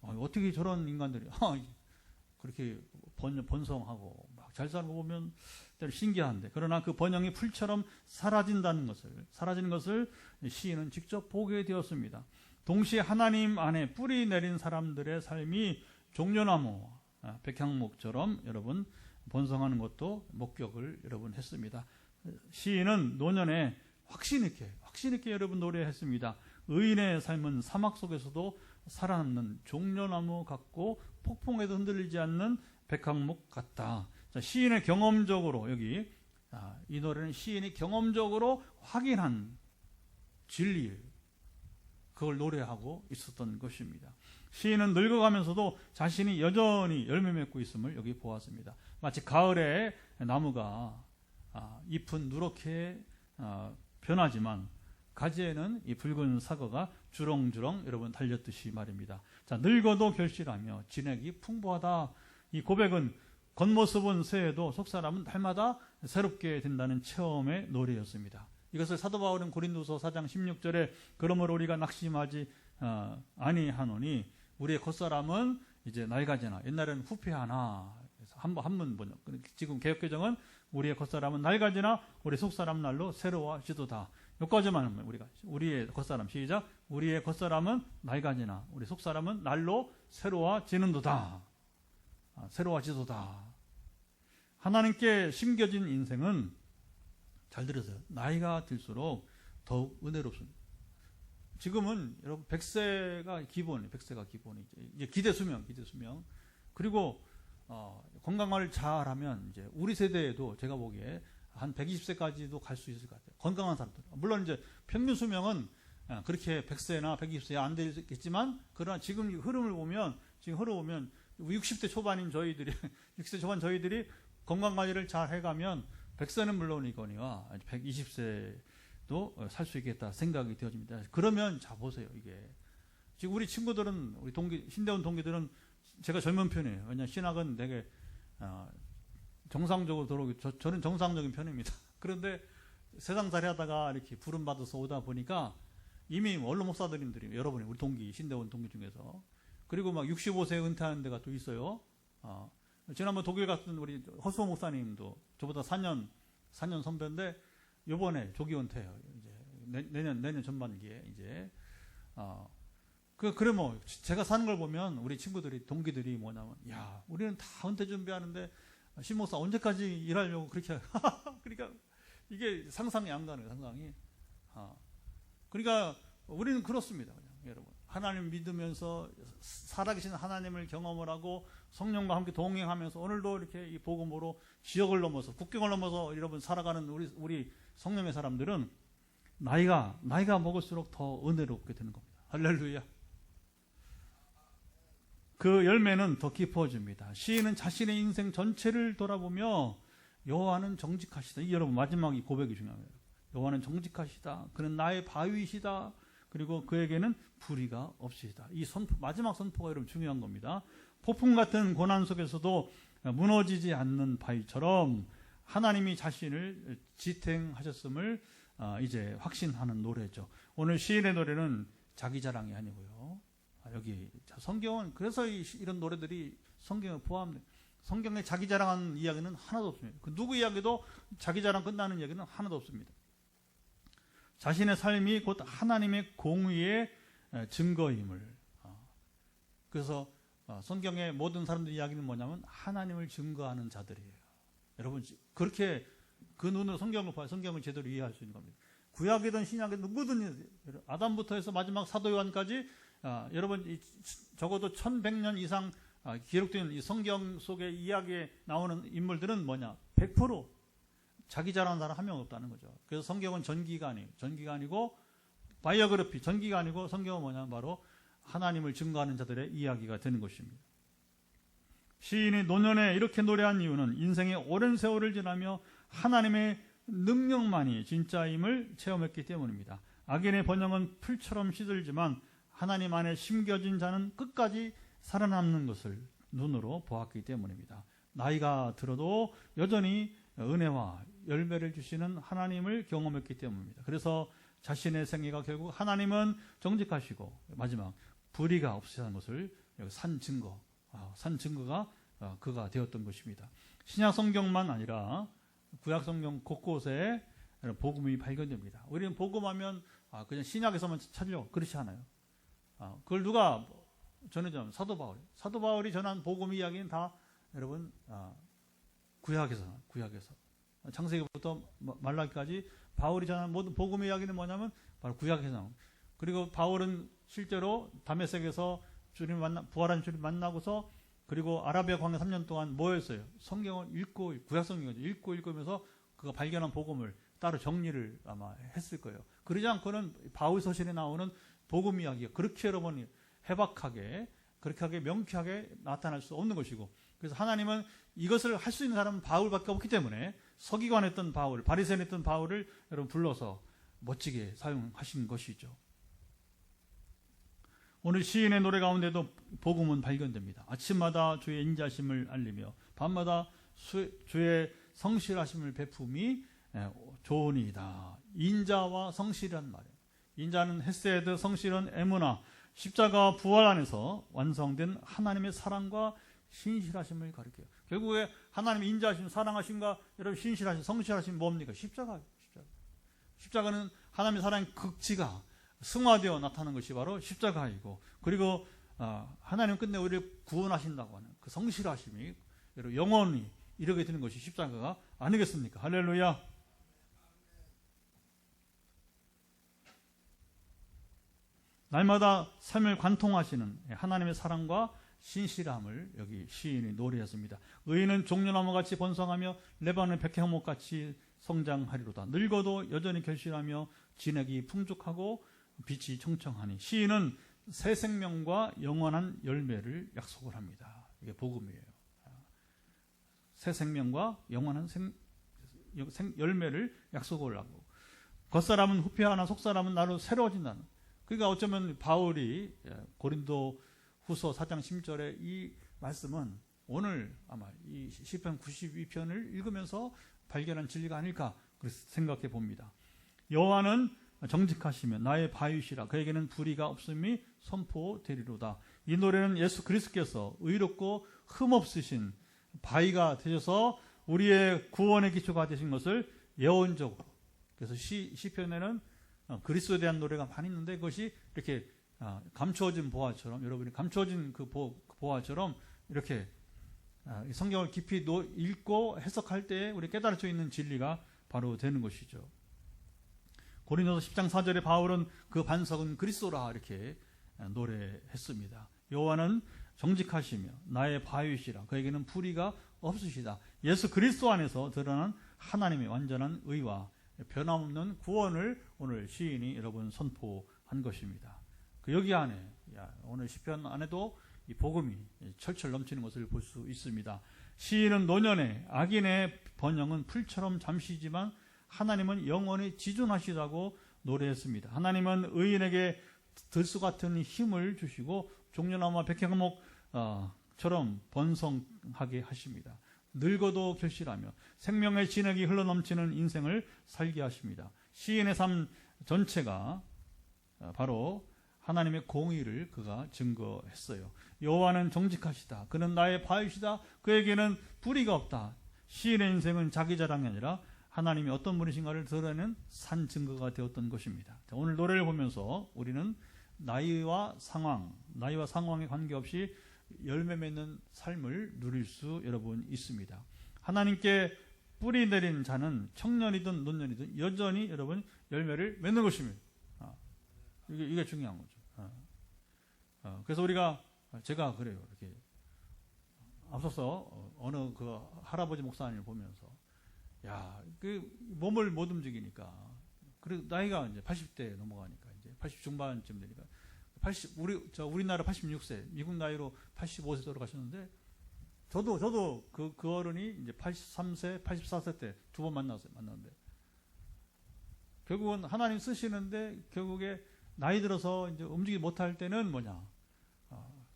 어떻게 저런 인간들이 그렇게 번성하고 막 잘 사는 거 보면 신기한데 그러나 그 번영이 풀처럼 사라지는 것을 시인은 직접 보게 되었습니다. 동시에 하나님 안에 뿌리 내린 사람들의 삶이 종려나무 백향목처럼 여러분 번성하는 것도 목격을 여러분 했습니다. 시인은 노년에 확신 있게 여러분 노래했습니다. 의인의 삶은 사막 속에서도 살아남는 종려나무 같고 폭풍에도 흔들리지 않는 백향목 같다. 자, 시인의 경험적으로 여기 이 노래는 시인이 경험적으로 확인한 진리 그걸 노래하고 있었던 것입니다. 시인은 늙어가면서도 자신이 여전히 열매 맺고 있음을 여기 보았습니다. 마치 가을에 나무가 잎은 누렇게 변하지만 가지에는 이 붉은 사과가 주렁주렁 여러분 달렸듯이 말입니다. 자, 늙어도 결실하며 진액이 풍부하다. 이 고백은 겉모습은 쇠해도 속사람은 날마다 새롭게 된다는 체험의 노래였습니다. 이것을 사도 바울은 고린도서 4장 16절에 그러므로 우리가 낙심하지 아니하노니 우리의 겉사람은 이제 낡아지나 옛날에는 후패하나 한문 번역 지금 개역개정은 우리의 겉사람은 낡아지나 우리 속사람 날로 새로워지도다. 여기까지만 하면 우리의 겉사람 시작 우리의 겉사람은 낡아지나 우리 속사람은 날로 새로워지는도다. 새로워지도다. 하나님께 심겨진 인생은 잘 들으세요. 나이가 들수록 더욱 은혜롭습니다. 지금은 여러분 100세가 기본이에요. 이제 기대 수명. 그리고 건강을 잘하면 이제 우리 세대에도 제가 보기에 한 120세까지도 갈 수 있을 것 같아요. 건강한 사람들. 물론 이제 평균 수명은 그렇게 100세나 120세 안 되겠지만 그러나 지금 흐름을 보면 60대 초반인 저희들이 60대 초반 저희들이 건강 관리를 잘 해가면 100세는 물론이거니와 120세도 살 수 있겠다 생각이 되어집니다. 그러면 자 보세요. 이게 지금 우리 친구들은 우리 신대원 동기들은 제가 젊은 편이에요. 왜냐하면 신학은 되게 정상적으로 들어오고 저는 정상적인 편입니다. 그런데 세상살이 하다가 이렇게 부름 받아서 오다 보니까 이미 원로 목사님들이 여러분이 우리 동기 신대원 동기 중에서 그리고 막 65세 은퇴하는 데가 또 있어요. 지난번 독일 갔던 우리 허수호 목사님도 저보다 4년 선배인데 요번에 조기 은퇴해요. 이제 내년 전반기에 이제 그래 뭐 제가 사는 걸 보면 우리 친구들이 동기들이 뭐냐면 야 우리는 다 은퇴 준비하는데 신목사 언제까지 일하려고 그렇게 그러니까 이게 상상이 안 가는 거예요. 상상이. 그러니까 우리는 그렇습니다. 그냥, 여러분 하나님 믿으면서 살아계신 하나님을 경험을 하고 성령과 함께 동행하면서 오늘도 이렇게 이 복음으로 지역을 넘어서 국경을 넘어서 여러분 살아가는 우리 성령의 사람들은 나이가 먹을수록 더 은혜롭게 되는 겁니다. 할렐루야. 그 열매는 더 깊어집니다. 시인은 자신의 인생 전체를 돌아보며 여호와는 정직하시다. 이 여러분 마지막 이 고백이 중요합니다. 여호와는 정직하시다. 그는 나의 바위이시다. 그리고 그에게는 불의가 없으시다. 이 마지막 선포가 여러분 중요한 겁니다. 폭풍 같은 고난 속에서도 무너지지 않는 바위처럼 하나님이 자신을 지탱하셨음을 이제 확신하는 노래죠. 오늘 시인의 노래는 자기 자랑이 아니고요. 여기 성경은 그래서 이런 노래들이 성경에 포함돼요. 성경에 자기 자랑하는 이야기는 하나도 없습니다. 그 누구 이야기도 자기 자랑 끝나는 이야기는 하나도 없습니다. 자신의 삶이 곧 하나님의 공의의 증거임을. 그래서 성경의 모든 사람들 이야기는 뭐냐면 하나님을 증거하는 자들이에요. 여러분 그렇게 그 눈으로 성경을 봐야 성경을 제대로 이해할 수 있는 겁니다. 구약이든 신약이든 누구든 아담부터 해서 마지막 사도 요한까지 여러분 적어도 1100년 이상 기록된 이 성경 속의 이야기에 나오는 인물들은 뭐냐? 100% 자기 자랑하는 사람 한 명 없다는 거죠. 그래서 성경은 전기가 아니고 바이오그래피 전기가 아니고 성경은 뭐냐? 바로 하나님을 증거하는 자들의 이야기가 되는 것입니다. 시인이 노년에 이렇게 노래한 이유는 인생의 오랜 세월을 지나며 하나님의 능력만이 진짜임을 체험했기 때문입니다. 악인의 번영은 풀처럼 시들지만 하나님 안에 심겨진 자는 끝까지 살아남는 것을 눈으로 보았기 때문입니다. 나이가 들어도 여전히 은혜와 열매를 주시는 하나님을 경험했기 때문입니다. 그래서 자신의 생애가 결국 하나님은 정직하시고 마지막 불의가 없으시다는 것을 산 증거가 그가 되었던 것입니다. 신약 성경만 아니라 구약 성경 곳곳에 복음이 발견됩니다. 우리는 복음하면 그냥 신약에서만 찾으려고 그렇지 않아요. 그걸 누가 전해주면 사도 바울이 전한 복음 이야기는 다 여러분 구약에서 창세기부터 말라기까지 바울이 전한 모든 복음 이야기는 뭐냐면 바로 구약에서 나옵니다. 그리고 바울은 실제로 다메섹에서 부활한 주님 만나고서 그리고 아라비아 광야 3년 동안 뭐 했어요? 성경을 읽고 구약 성경을 읽으면서 그가 발견한 복음을 따로 정리를 아마 했을 거예요. 그러지 않고는 바울 서신에 나오는 복음 이야기가 그렇게 여러분 해박하게 그렇게 명쾌하게 나타날 수 없는 것이고, 그래서 하나님은 이것을 할 수 있는 사람은 바울밖에 없기 때문에 서기관했던 바울, 바리새인했던 바울을 여러분 불러서 멋지게 사용하신 것이죠. 오늘 시인의 노래 가운데도 복음은 발견됩니다. 아침마다 주의 인자심을 알리며 밤마다 주의 성실하심을 베품이 좋으니이다. 인자와 성실이란 말이에요. 인자는 헤세드, 성실은 에무나, 십자가 부활 안에서 완성된 하나님의 사랑과 신실하심을 가리켜요. 결국에 하나님의 인자하심, 사랑하심과 여러분 신실하심, 성실하심 뭡니까? 십자가예요. 십자가는 하나님의 사랑의 극치가 승화되어 나타나는 것이 바로 십자가이고, 그리고 하나님 끝내 우리를 구원하신다고 하는 그 성실하심이 영원히 이르게 되는 것이 십자가가 아니겠습니까? 할렐루야. 날마다 삶을 관통하시는 하나님의 사랑과 신실함을 여기 시인이 노래했습니다. 의인은 종려나무같이 번성하며 레바논 백향목같이 성장하리로다. 늙어도 여전히 결실하며 진액이 풍족하고 빛이 청청하니. 시인은 새 생명과 영원한 열매를 약속을 합니다. 이게 복음이에요. 새 생명과 영원한 열매를 약속을 하고, 겉사람은 후패하나 속사람은 나로 새로워진다는. 그러니까 어쩌면 바울이 고린도 후서 4장 10절에 이 말씀은 오늘 아마 이 시편 92편을 읽으면서 발견한 진리가 아닐까 생각해 봅니다. 여호와는 정직하시며 나의 바위시라. 그에게는 불의가 없음이 선포되리로다. 이 노래는 예수 그리스도께서 의롭고 흠없으신 바위가 되셔서 우리의 구원의 기초가 되신 것을 예언적으로 그래서 시편에는 그리스도에 대한 노래가 많이 있는데 그것이 이렇게 감추어진 보화처럼, 여러분이 감추어진 그 보화처럼 이렇게 성경을 깊이 읽고 해석할 때 우리 깨달을 수 있는 진리가 바로 되는 것이죠. 고린도서 10장 4절에 바울은 그 반석은 그리스도라 이렇게 노래했습니다. 여호와는 정직하시며 나의 바위시라, 그에게는 불의가 없으시다. 예수 그리스도 안에서 드러난 하나님의 완전한 의와 변함없는 구원을 오늘 시인이 여러분 선포한 것입니다. 그 여기 안에 오늘 시편 안에도 이 복음이 철철 넘치는 것을 볼 수 있습니다. 시인은 노년에 악인의 번영은 풀처럼 잠시지만 하나님은 영원히 지존하시다고 노래했습니다. 하나님은 의인에게 들수 같은 힘을 주시고 종려나무와 백향목처럼 번성하게 하십니다. 늙어도 결실하며 생명의 진액이 흘러넘치는 인생을 살게 하십니다. 시인의 삶 전체가 바로 하나님의 공의를 그가 증거했어요. 여호와는 정직하시다. 그는 나의 바위시다. 그에게는 불의가 없다. 시인의 인생은 자기 자랑이 아니라 하나님이 어떤 분이신가를 드러내는 산 증거가 되었던 것입니다. 오늘 노래를 보면서 우리는 나이와 상황에 관계없이 열매 맺는 삶을 누릴 수 여러분 있습니다. 하나님께 뿌리 내린 자는 청년이든 노년이든 여전히 여러분 열매를 맺는 것입니다. 이게 중요한 거죠. 그래서 제가 그래요. 이렇게 앞서서 어느 그 할아버지 목사님을 보면서 그 몸을 못 움직이니까, 그리고 나이가 이제 80대 넘어가니까 이제 80 중반쯤 되니까 우리나라 86세, 미국 나이로 85세 돌아가셨는데 저도 그 어른이 이제 83세, 84세 때 두 번 만났는데 결국은 하나님 쓰시는데 결국에 나이 들어서 이제 움직이지 못할 때는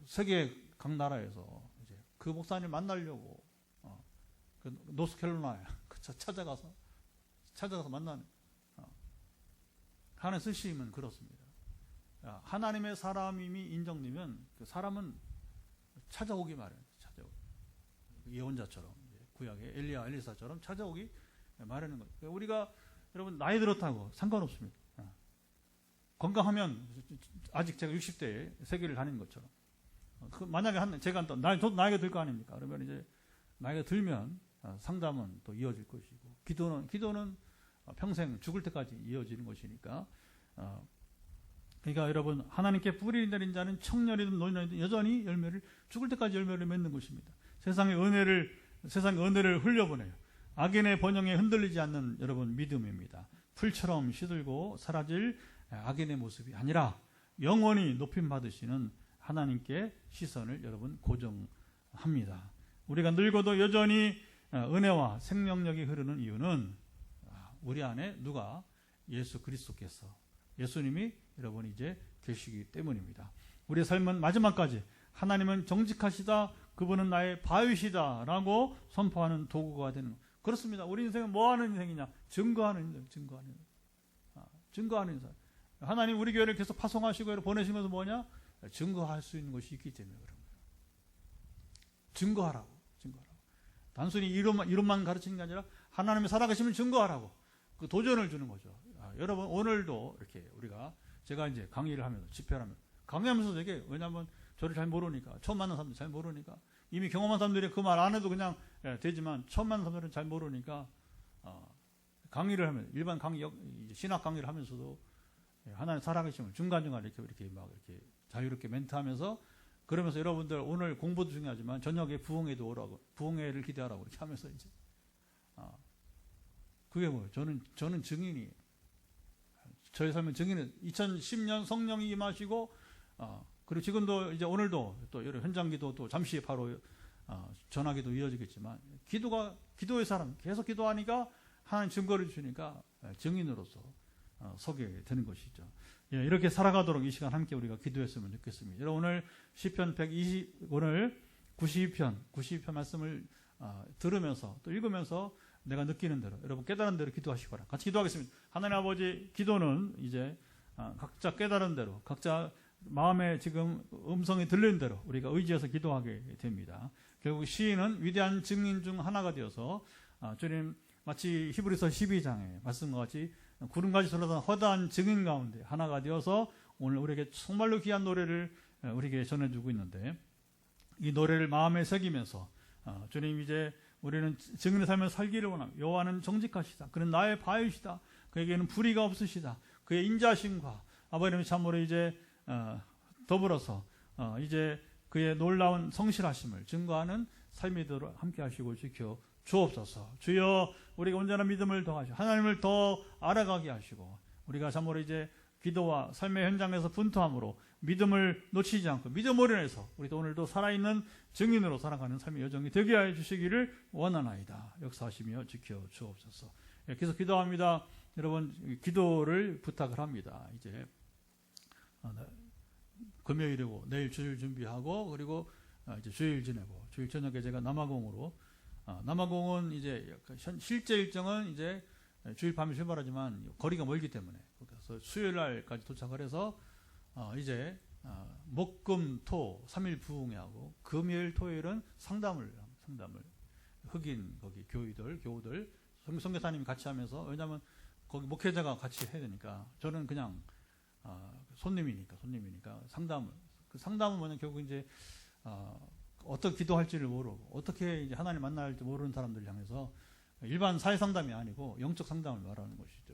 세계 각 나라에서 이제 그 목사님 만나려고 그 노스캐롤라이나 찾아가서 만나는 하나님 쓰심은 그렇습니다. 하나님의 사람임이 인정되면 그 사람은 찾아오기 마련이에요. 예언자처럼, 구약의 엘리야, 엘리사처럼 찾아오기 마련인 거예요. 우리가 여러분 나이 들었다고 상관없습니다. 건강하면 아직 제가 60대에 세계를 다니는 것처럼, 만약에 저도 나이가 들 거 아닙니까? 그러면 이제 나이가 들면 상담은 또 이어질 것이고, 기도는 평생 죽을 때까지 이어지는 것이니까. 그러니까 여러분, 하나님께 뿌리 내린 자는 청년이든 노년이든 여전히 죽을 때까지 열매를 맺는 것입니다. 세상의 은혜를 흘려보내요. 악인의 번영에 흔들리지 않는 여러분 믿음입니다. 풀처럼 시들고 사라질 악인의 모습이 아니라 영원히 높임 받으시는 하나님께 시선을 여러분 고정합니다. 우리가 늙어도 여전히 은혜와 생명력이 흐르는 이유는 우리 안에 누가? 예수 그리스도께서, 예수님이 여러분 이제 계시기 때문입니다. 우리의 삶은 마지막까지 하나님은 정직하시다, 그분은 나의 바위시다 라고 선포하는 도구가 되는 것. 그렇습니다. 우리 인생은 뭐하는 인생이냐? 증거하는 인생. 하나님 우리 교회를 계속 파송하시고 보내신 것은 뭐냐? 증거할 수 있는 것이 있기 때문에 그런 거예요. 증거하라고. 단순히 이론만 가르치는 게 아니라 하나님의 살아계심을 증거하라고 그 도전을 주는 거죠. 여러분 오늘도 이렇게 제가 이제 강의를 하면서 집회를 하면서 강의하면서 되게, 왜냐하면 저를 잘 모르니까, 처음 만난 사람들 잘 모르니까, 이미 경험한 사람들이 그 말 안 해도 그냥 되지만 처음 만난 사람들은 잘 모르니까 강의를 하면, 일반 신학 강의를 하면서도 하나님 살아계심을 중간중간 이렇게 자유롭게 멘트하면서, 그러면서 여러분들 오늘 공부도 중요하지만 저녁에 부흥회도 오라고, 부흥회를 기대하라고 이렇게 하면서 이제 그게 뭐예요? 저는 증인이, 저의 삶은 증인은 2010년 성령이 임하시고 그리고 지금도 이제 오늘도 또 여러 현장 기도 또 잠시 바로 전화기도 이어지겠지만, 기도의 사람 계속 기도하니까 하나님 증거를 주니까 증인으로서 서게 되는 것이죠. 이렇게 살아가도록 이 시간 함께 우리가 기도했으면 좋겠습니다. 여러분 오늘 시편 92편 말씀을 들으면서 또 읽으면서 내가 느끼는 대로, 여러분 깨달은 대로 기도하시기 바랍니다. 같이 기도하겠습니다. 하나님 아버지, 기도는 이제 각자 깨달은 대로, 각자 마음에 지금 음성이 들리는 대로 우리가 의지해서 기도하게 됩니다. 결국 시인은 위대한 증인 중 하나가 되어서 주님 마치 히브리서 12장의 말씀과 같이 구름같이 들어선 허다한 증인 가운데 하나가 되어서 오늘 우리에게 정말로 귀한 노래를 우리에게 전해주고 있는데, 이 노래를 마음에 새기면서 주님, 이제 우리는 증인의 삶을 살기를 원합니다. 여호와는 정직하시다. 그는 나의 바위시다. 그에게는 불의가 없으시다. 그의 인자심과 아버님의 참으로 이제 더불어서 이제 그의 놀라운 성실하심을 증거하는 삶이 되도록 함께 하시고 지켜 주옵소서. 주여, 우리가 온전한 믿음을 더하시고 하나님을 더 알아가게 하시고, 우리가 참으로 이제 기도와 삶의 현장에서 분투함으로 믿음을 놓치지 않고 믿음으로 인해서 우리도 오늘도 살아있는 증인으로 살아가는 삶의 여정이 되게 해 주시기를 원하나이다. 역사하시며 지켜 주옵소서. 계속 기도합니다. 여러분, 기도를 부탁을 합니다. 이제 금요일이고 내일 주일 준비하고, 그리고 이제 주일 지내고, 주일 저녁에 제가 남아공으로, 남아공은 이제 실제 일정은 이제 주일 밤에 출발하지만 거리가 멀기 때문에, 그래서 수요일 날까지 도착을 해서 이제 목금토 3일 부흥회 하고, 금요일 토요일은 상담을 흑인 거기 교우들 선교사님이 같이 하면서, 왜냐하면 거기 목회자가 같이 해야 되니까, 저는 그냥 손님이니까 그 상담은 뭐냐, 결국 이제 어떻게 기도할지를 모르고 어떻게 이제 하나님 만날지 모르는 사람들을 향해서 일반 사회 상담이 아니고 영적 상담을 말하는 것이죠.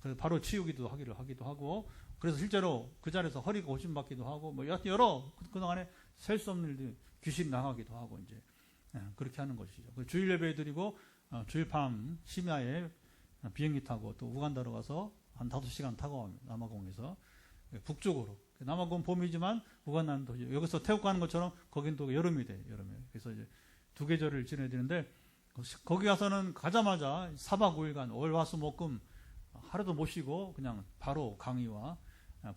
그래서 바로 치유기도 하기도 하고, 그래서 실제로 그 자리에서 허리가 고침받기도 하고, 뭐 여러 그동안에 셀 수 없는 일들이, 귀신 나가기도 하고, 이제 그렇게 하는 것이죠. 주일 예배 드리고 주일 밤 심야에 비행기 타고 또 우간다로 가서 한 5시간 타고 갑니다. 남아공에서 북쪽으로. 남아공 봄이지만 우간다는 또 여기서 태국 가는 것처럼 거긴 또 여름이 돼. 여름에. 그래서 이제 2계절을 지내야 되는데, 거기 가서는 가자마자 4박 5일간 월화수목금 하루도 못 쉬고 그냥 바로 강의와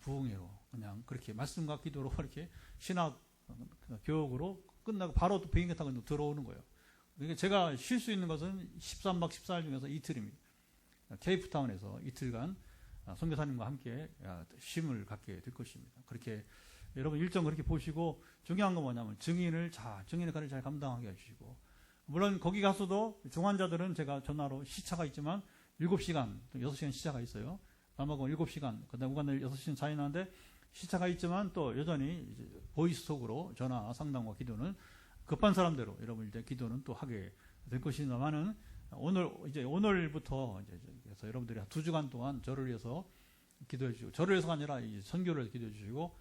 부흥회로 그냥 그렇게 말씀과 기도로 이렇게 신학 교육으로 끝나고 바로 또 비행기 타고 들어오는 거예요. 그러니까 제가 쉴 수 있는 것은 13박 14일 중에서 이틀입니다. 케이프타운에서 이틀간 선교사님과 함께 쉼을 갖게 될 것입니다. 그렇게 여러분 일정 그렇게 보시고, 중요한 건 뭐냐면 증인의 관을 잘 감당하게 해주시고, 물론 거기 가서도 중환자들은 제가 전화로 시차가 있지만 7시간, 6시간 시차가 있어요. 남아공 7시간, 그다음 우간다 6시간 차이 나는데 시차가 있지만 또 여전히 이제 보이스 속으로 전화 상담과 기도는 급한 사람대로 여러분 이제 기도는 또 하게 될 것입니다만은, 오늘부터 이제 그래서 여러분들이 2주간 동안 저를 위해서 기도해 주시고, 저를 위해서가 아니라 이 선교를 기도해 주시고,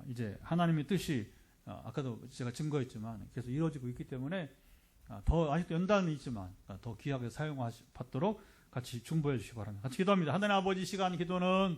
이제 하나님의 뜻이 아까도 제가 증거했지만 계속 이루어지고 있기 때문에 더 아직도 연단이 있지만 더 귀하게 사용받도록 같이 중보해 주시기 바랍니다. 같이 기도합니다. 하나님 아버지, 시간 기도는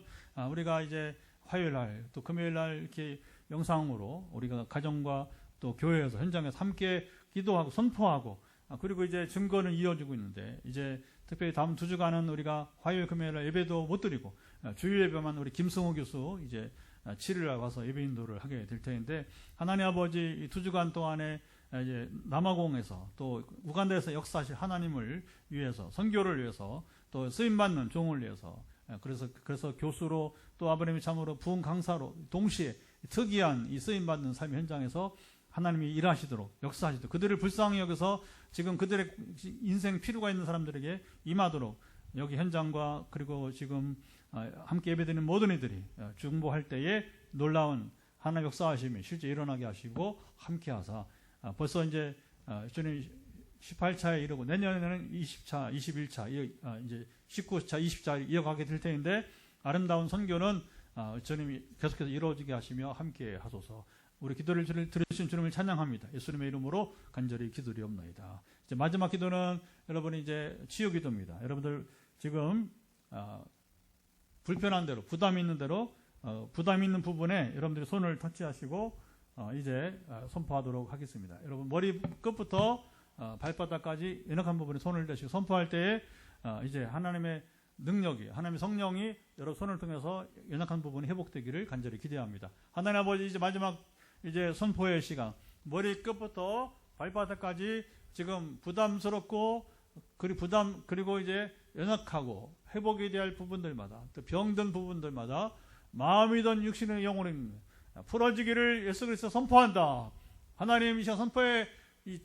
우리가 이제 화요일 날 또 금요일 날 이렇게 영상으로 우리가 가정과 또 교회에서 현장에서 함께 기도하고 선포하고, 그리고 이제 증거는 이어지고 있는데, 이제 특별히 다음 2주간은 우리가 화요일 금요일 날 예배도 못 드리고 주일 예배만 우리 김승호 교수 이제 7일 날 와서 예배 인도를 하게 될 텐데, 하나님 아버지 이 2주간 동안에 이제 남아공에서 또 우간다에서 역사하실 하나님을 위해서, 선교를 위해서, 또 쓰임받는 종을 위해서, 그래서 교수로 또 아버님이 참으로 부흥 강사로 동시에 특이한 이 쓰임받는 삶의 현장에서 하나님이 일하시도록 역사하시도록, 그들을 불쌍히 여겨서 지금 그들의 인생 필요가 있는 사람들에게 임하도록, 여기 현장과 그리고 지금 함께 예배드리는 모든 이들이 중보할 때에 놀라운 하나님 역사하심이 실제 일어나게 하시고 함께 하사, 벌써 이제 주님 18차에 이르고 내년에는 20차, 21차, 이제 19차, 20차 이어가게 될 텐데, 아름다운 선교는 주님이 계속해서 이루어지게 하시며 함께 하소서. 우리 기도를 들으신 주님을 찬양합니다. 예수님의 이름으로 간절히 기도리옵나이다. 이제 마지막 기도는 여러분이 이제 치유 기도입니다. 여러분들 지금 불편한 대로, 부담 있는 대로, 부담 있는 부분에 여러분들이 손을 터치하시고 이제 선포하도록 하겠습니다. 여러분 머리 끝부터 발바닥까지 연약한 부분에 손을 대시고 선포할 때에 이제 하나님의 능력이, 하나님의 성령이 여러분 손을 통해서 연약한 부분이 회복되기를 간절히 기대합니다. 하나님 아버지, 이제 마지막 이제 선포의 시간, 머리 끝부터 발바닥까지 지금 부담스럽고 그리고 이제 연약하고 회복이 돼야 할 부분들마다, 또 병든 부분들마다 마음이든 육신의 영혼이 풀어지기를 예수 그리스도 선포한다. 하나님, 이 시간 선포에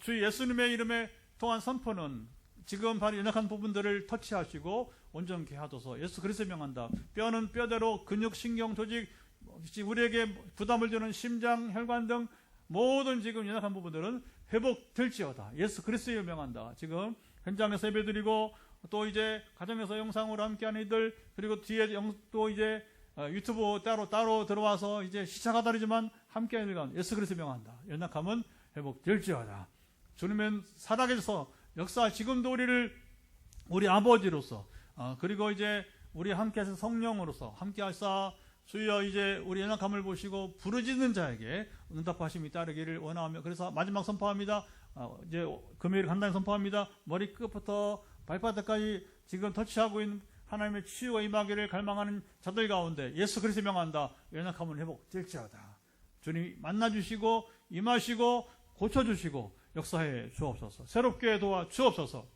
주 예수님의 이름에 통한 선포는 지금 바로 연약한 부분들을 터치하시고 온전케 하소서. 예수 그리스도의 명한다. 뼈는 뼈대로, 근육, 신경, 조직, 우리에게 부담을 주는 심장, 혈관 등 모든 지금 연약한 부분들은 회복될지어다. 예수 그리스도의 명한다. 지금 현장에서 예배드리고 또 이제 가정에서 영상으로 함께하는 이들, 그리고 뒤에 또 이제 유튜브 따로 들어와서 이제 시차가다르지만 함께하는 이들 가운데 예수 그리스도의 명한다. 연약함은 회복될지어다. 주님은 살아계셔서 역사 지금도 우리 아버지로서 그리고 이제 우리 함께하신 성령으로서 함께하사 주여 이제 우리 연약함을 보시고 부르짖는 자에게 응답하심이 따르기를 원하며, 그래서 마지막 선포합니다. 이제 금요일 간단히 선포합니다. 머리끝부터 발바닥까지 지금 터치하고 있는 하나님의 치유가 임하기를 갈망하는 자들 가운데 예수 그리스도의 명한다. 연약함은 회복될지어다. 주님 만나주시고 임하시고 고쳐주시고 역사해 주옵소서. 새롭게 도와 주옵소서.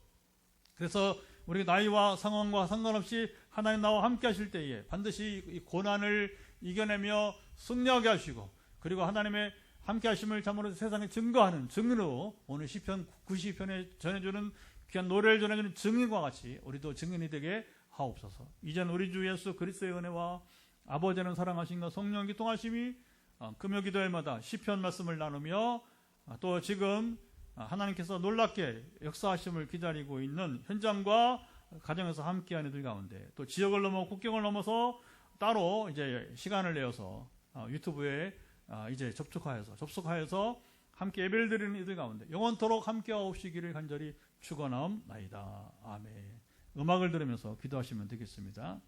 그래서 우리 나이와 상황과 상관없이 하나님 나와 함께 하실 때에 반드시 이 고난을 이겨내며 승리하게 하시고, 그리고 하나님의 함께 하심을 참으로 세상에 증거하는 증인으로 오늘 시편 92편에 전해주는 귀한 노래를 전해주는 증인과 같이 우리도 증인이 되게 하옵소서. 이제는 우리 주 예수 그리스도의 은혜와 아버지는 사랑하신가 성령 기통하심이 금요 기도회마다 시편 말씀을 나누며 또 지금 하나님께서 놀랍게 역사하심을 기다리고 있는 현장과 가정에서 함께하는 이들 가운데, 또 지역을 넘어 국경을 넘어서 따로 이제 시간을 내어서 유튜브에 이제 접속하여서 함께 예배를 드리는 이들 가운데 영원토록 함께하옵시기를 간절히 축원하옵나이다. 아멘. 음악을 들으면서 기도하시면 되겠습니다.